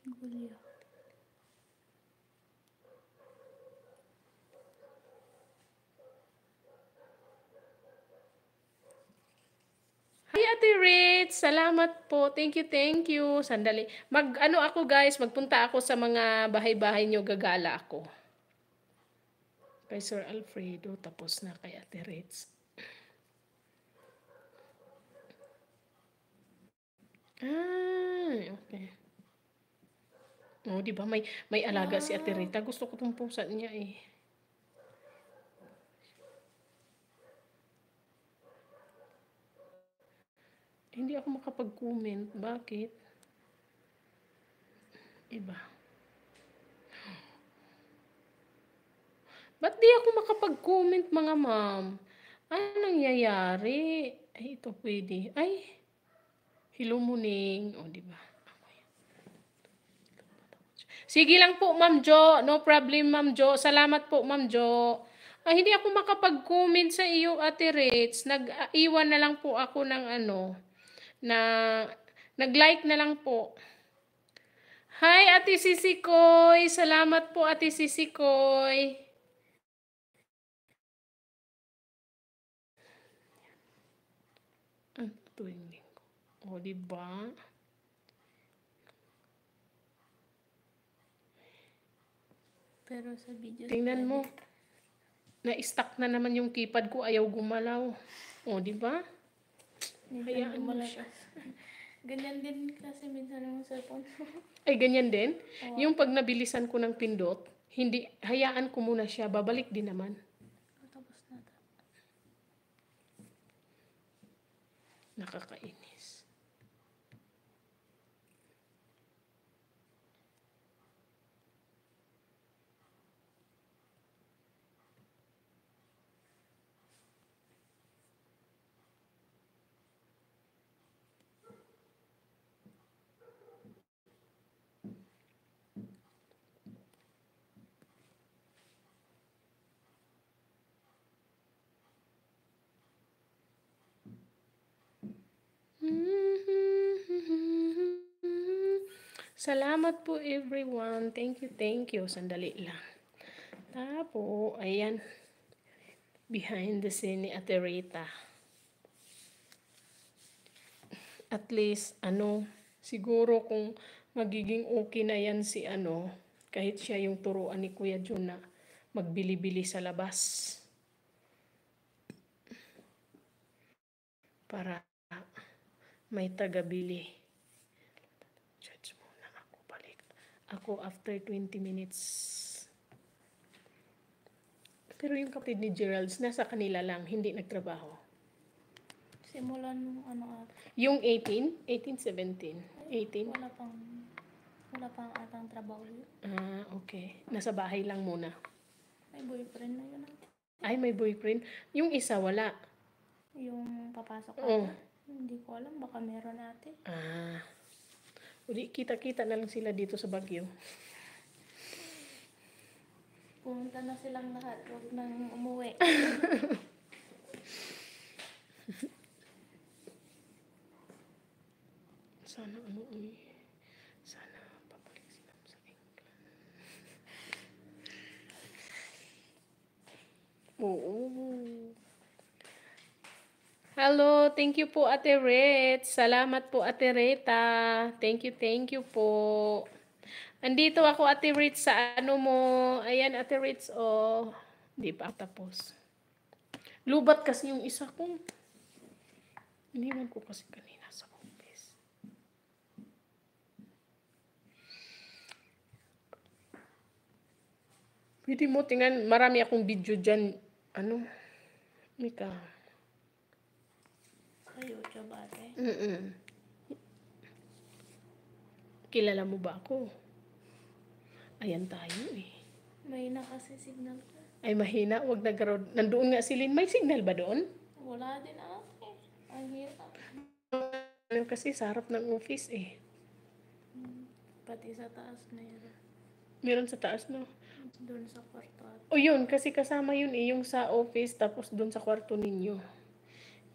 Gulya. Hi, Ate Rich! Salamat po. Thank you, thank you. Sandali. Ano ako guys, magpunta ako sa mga bahay-bahay nyo, gagala ako. Kay Sir Alfredo, tapos na kay Ate Rich. Okay. Oh, di ba may alaga si Ate Rita. Gusto ko tong pusa niya eh. Hindi ako makapag-comment. Bakit? Iba. Ba't di ako makapag-comment, mga ma'am? Ano nangyayari? Ay, ito pwede. Ay, hello muning. O, di ba? Sige lang po, Ma'am Jo. No problem, Ma'am Jo. Salamat po, Ma'am Jo. Ay, hindi ako makapag-comment sa iyo, Ate Ritz. Nag-iwan na lang po ako ng na nag-like na lang po. Hi, Ate Sisikoy. Salamat po, Ate Sisikoy. Tuwing linggo. O, diba? Pero sa video, Tingnan mo. Na-stuck na naman yung keypad ko. Ayaw gumalaw. O, diba? Hayaan mo siya. Ganyan din kasi minsan yung cellphone. Ay, ganyan din? Oo. Yung pag nabilisan ko ng pindot, hindi, hayaan ko muna siya. Babalik din naman. Tapos na. Nakakainis. Salamat po everyone. Thank you, thank you. Sandali lang. Tapos, ayan. Behind the scene ni Ate Rita. At least, siguro kung magiging okay na yan si kahit siya yung turuan ni Kuya Jun na magbili-bili sa labas. Para may taga-bili. Charge muna ako, balik. Ako after 20 minutes. Pero yung kapatid ni Gerald, nasa kanila lang, hindi nagtrabaho. Simulan nung Yung 18, 17. 18? Wala pang atang trabaho yun. Okay. Nasa bahay lang muna. May boyfriend na yun. Ay, may boyfriend. Yung isa, wala. Yung papasok Oo. Hindi ko alam, baka meron ate. Uli, kita-kita na lang sila dito sa Baguio. Pumunta na silang lahat, huwag nang umuwi. Sana sana papalik sila sa England. Oo. Hello, thank you po Ate Ritz. Salamat po Ate Rita. Thank you po. Andito ako Ate Ritz sa mo. Ayan Ate Ritz, oh. Hindi pa tapos. Lubat kasi yung isa ko. Iniwan ko kasi kanina sa office. Pwede mo tingnan, marami akong video dyan. Mika. Sa YouTube ate. Kilala mo ba ako? Ayan tayo eh. Mahina kasi signal ko. Ay mahina, wag nagkaroon. Nandoon nga si Lynn. May signal ba doon? Wala din ate. Ang hirap. Kasi sa harap ng office eh. Pati sa taas na yun. Meron sa taas, no? Doon sa kwarto ate. O yun, kasi kasama yun eh. Yung sa office, tapos doon sa kwarto ninyo.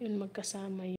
Yun, magkasama yun.